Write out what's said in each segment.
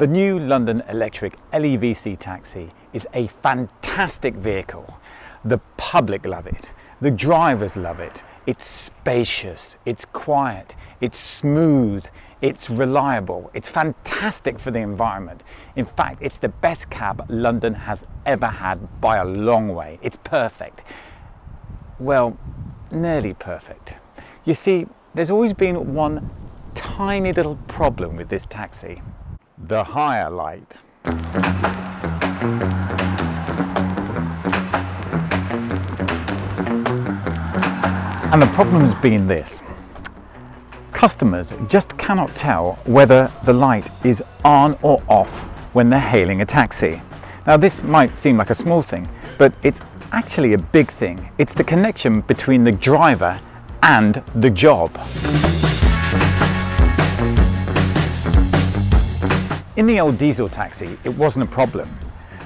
The new London Electric LEVC taxi is a fantastic vehicle. The public love it, the drivers love it. It's spacious, it's quiet, it's smooth, it's reliable, it's fantastic for the environment. In fact, it's the best cab London has ever had by a long way. It's perfect. Well, nearly perfect. You see, there's always been one tiny little problem with this taxi. The higher light. And the problem's been this. Customers just cannot tell whether the light is on or off when they're hailing a taxi. Now this might seem like a small thing, but it's actually a big thing. It's the connection between the driver and the job. In the old diesel taxi, it wasn't a problem.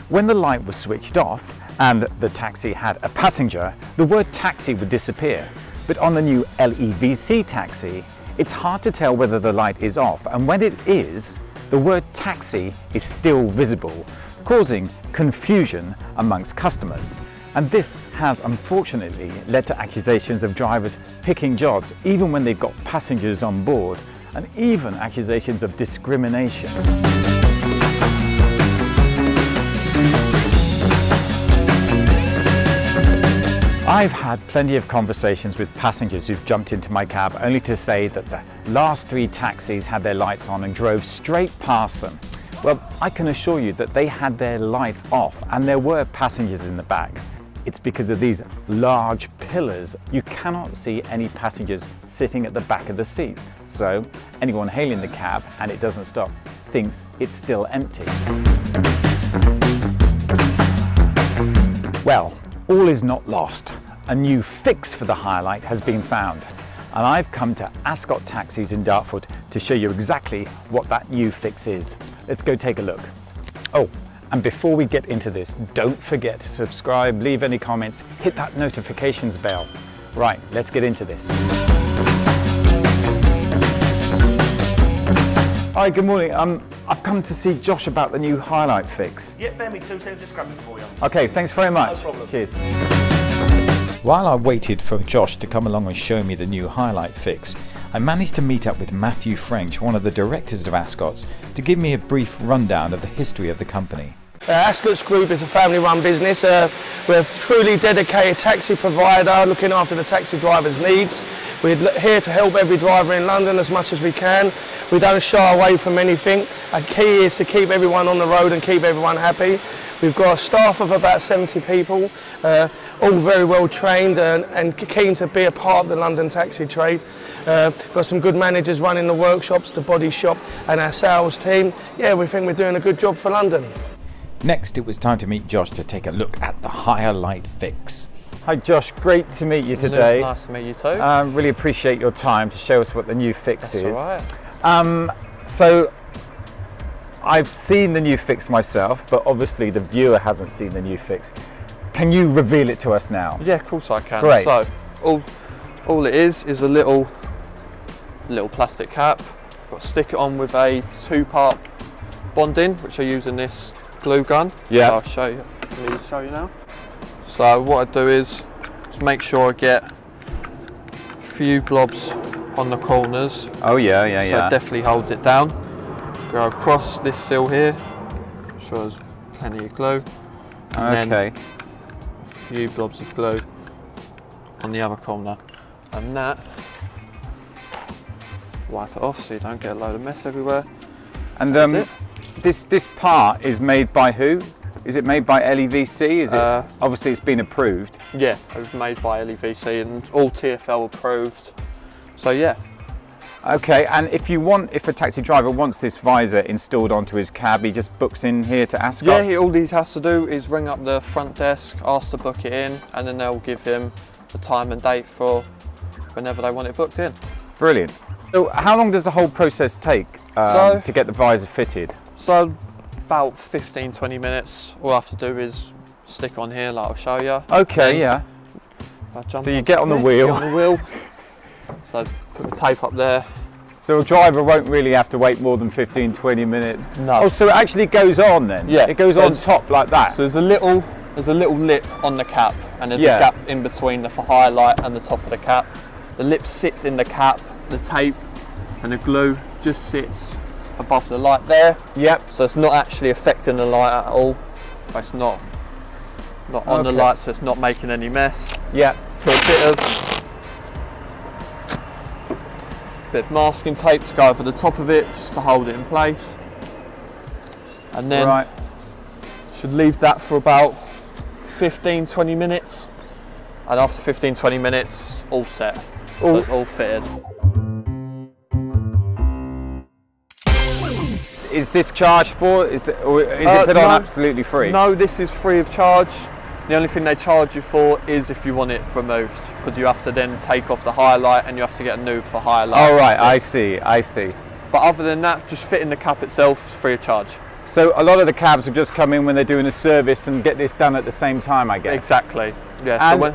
When the light was switched off and the taxi had a passenger, the word taxi would disappear. But on the new LEVC taxi, it's hard to tell whether the light is off, and when it is, the word taxi is still visible, causing confusion amongst customers. And this has unfortunately led to accusations of drivers picking jobs even when they've got passengers on board, and even accusations of discrimination. I've had plenty of conversations with passengers who've jumped into my cab only to say that the last 3 taxis had their lights on and drove straight past them. Well, I can assure you that they had their lights off and there were passengers in the back. It's because of these large pillars. You cannot see any passengers sitting at the back of the seat. So anyone hailing the cab and it doesn't stop thinks it's still empty. Well, all is not lost. A new fix for the higher light has been found. And I've come to Ascot Taxis in Dartford to show you exactly what that new fix is. Let's go take a look. Oh, and before we get into this, don't forget to subscribe, leave any comments, hit that notifications bell. Right, let's get into this. Hi, good morning. I've come to see Josh about the new highlight fix. Yeah, bear me 2 seconds, just grab it for you. Okay, thanks very much. No problem. Cheers. While I waited for Josh to come along and show me the new highlight fix, I managed to meet up with Matthew French, one of the directors of Ascot's, to give me a brief rundown of the history of the company. Ascot's Group is a family-run business. We're a truly dedicated taxi provider looking after the taxi drivers' needs. We're here to help every driver in London as much as we can. We don't shy away from anything. Our key is to keep everyone on the road and keep everyone happy. We've got a staff of about 70 people, all very well trained and keen to be a part of the London taxi trade. Got some good managers running the workshops, the body shop and our sales team. Yeah, we think we're doing a good job for London. Next, it was time to meet Josh to take a look at the higher light fix. Hi Josh, great to meet you today. It's nice to meet you too. Really appreciate your time to show us what the new fix is. That's all right. So, I've seen the new fix myself, but obviously the viewer hasn't seen the new fix. Can you reveal it to us now? Yeah, of course I can. Great. So, all it is a little plastic cap. Got to stick it on with a 2-part bonding, which I use in this glue gun. Yeah. So I'll show you. Let me show you now. So what I do is just make sure I get a few globs on the corners. Oh yeah, yeah, so yeah. it definitely holds it down. Go across this seal here. Sure there's plenty of glue. And okay. Then a few blobs of glue on the other corner. And that, wipe it off so you don't get a load of mess everywhere. And this part is made by who? Is it made by LEVC? Is it? Obviously it's been approved. Yeah, it was made by LEVC and all TfL approved. So yeah. Okay, and if a taxi driver wants this visor installed onto his cab, he just books in here to Ascot? Yeah, all he has to do is ring up the front desk, ask to book it in, and then they'll give him the time and date for whenever they want it booked in. Brilliant. So how long does the whole process take to get the visor fitted? So about 15-20 minutes. All I have to do is stick on here like I'll show you. Okay, yeah. So you get on the wheel. Get on the wheel. So put the tape up there, So a driver won't really have to wait more than 15-20 minutes. No. Oh, so it actually goes on then? Yeah. It goes So on top like that? So there's a little lip on the cap, and there's Yeah. a gap in between the highlight and the top of the cap. The lip sits in the cap, the tape and the glue just sits above the light there. Yep. So it's not actually affecting the light at all. It's not on the Okay. light, so it's not making any mess. Yep. Put a bit of masking tape to go over the top of it, just to hold it in place. And then Right. should leave that for about 15-20 minutes. And after 15-20 minutes, all set. So it's all fitted. Is this charged for? Or is it put no. on absolutely free? No, this is free of charge. The only thing they charge you for is if you want it removed, because you have to then take off the highlight and you have to get a new for highlight. Oh right, I see. But other than that, just fitting the cap itself is free of charge. So a lot of the cabs will just come in when they're doing a service and get this done at the same time, I guess. Exactly. Yeah.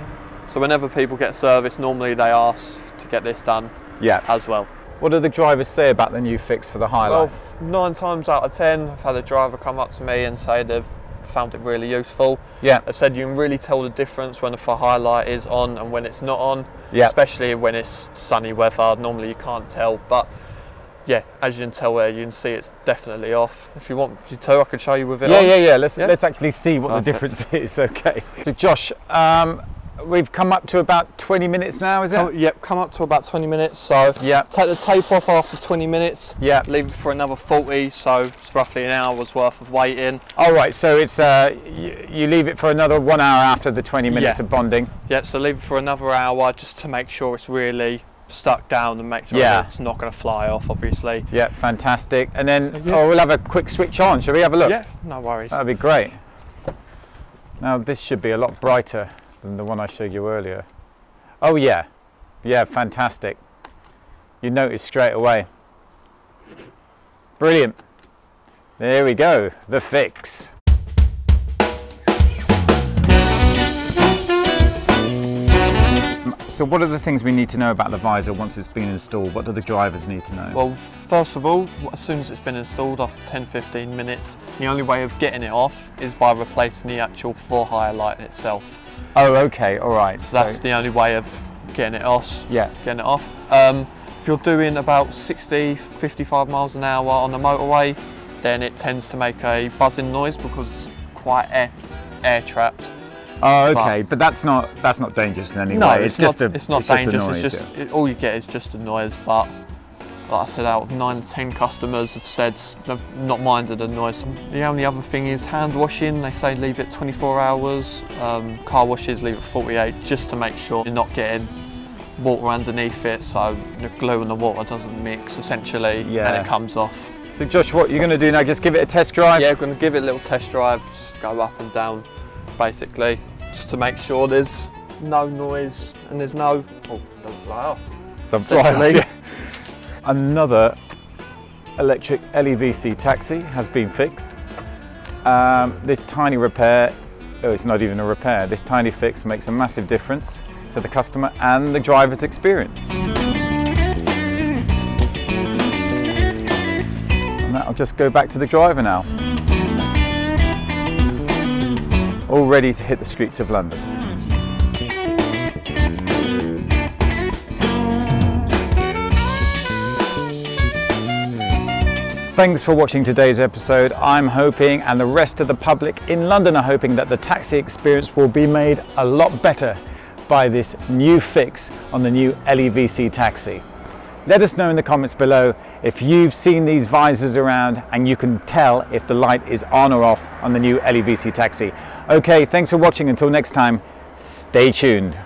So whenever people get service, normally they ask to get this done. Yeah. As well. What do the drivers say about the new fix for the highlight? Well, 9 times out of 10, I've had a driver come up to me and say they've found it really useful. Yeah. They've said you can really tell the difference when the highlight is on and when it's not on. Yeah. Especially when it's sunny weather. Normally you can't tell, but yeah, as you can tell there, you can see it's definitely off. If you want me to, I can show you with it on. Yeah. Let's actually see what the difference is. Okay. So Josh, we've come up to about 20 minutes now, is it? Yep, come up to about 20 minutes. So yeah. Take the tape off after 20 minutes. Yeah. Leave it for another 40, so it's roughly an hour's worth of waiting. All right, so it's you leave it for another 1 hour after the 20 minutes of bonding. Yeah, so leave it for another hour just to make sure it's really stuck down and make sure it's not going to fly off, obviously. Yeah, fantastic. And then we'll have a quick switch on. Shall we have a look? Yeah, no worries. That'd be great. Now this should be a lot brighter than the one I showed you earlier. Oh yeah, fantastic. You notice straight away. Brilliant. There we go, the fix. So what are the things we need to know about the visor once it's been installed? What do the drivers need to know? Well, first of all, as soon as it's been installed after 10-15 minutes, the only way of getting it off is by replacing the actual fore highlight itself. Oh, okay, all right. So that's the only way of getting it off. Yeah. Getting it off. If you're doing about 60, 55 miles an hour on the motorway, then it tends to make a buzzing noise because it's quite air trapped. Oh, okay, but that's not dangerous in any No, way. it's just not dangerous. Noise, it's just all you get is just a noise. But like I said, out of 9 to 10 customers have said they've not minded the noise. The only other thing is hand washing. They say leave it 24 hours. Car washes leave it 48, just to make sure you're not getting water underneath it, so the glue and the water doesn't mix essentially, and it comes off. So Josh, what you're going to do now? Just give it a test drive. Yeah, we're going to give it a little test drive. Just go up and down, basically, just to make sure there's no noise and there's no. Oh, don't fly off. Don't fly off. Yeah. Another electric LEVC taxi has been fixed. This tiny repair, it's not even a repair, this tiny fix makes a massive difference to the customer and the driver's experience. And that'll just go back to the driver now. All ready to hit the streets of London. Thanks for watching today's episode. I'm hoping, and the rest of the public in London are hoping, that the taxi experience will be made a lot better by this new fix on the new LEVC taxi. Let us know in the comments below if you've seen these visors around and you can tell if the light is on or off on the new LEVC taxi. Okay, thanks for watching. Until next time, stay tuned.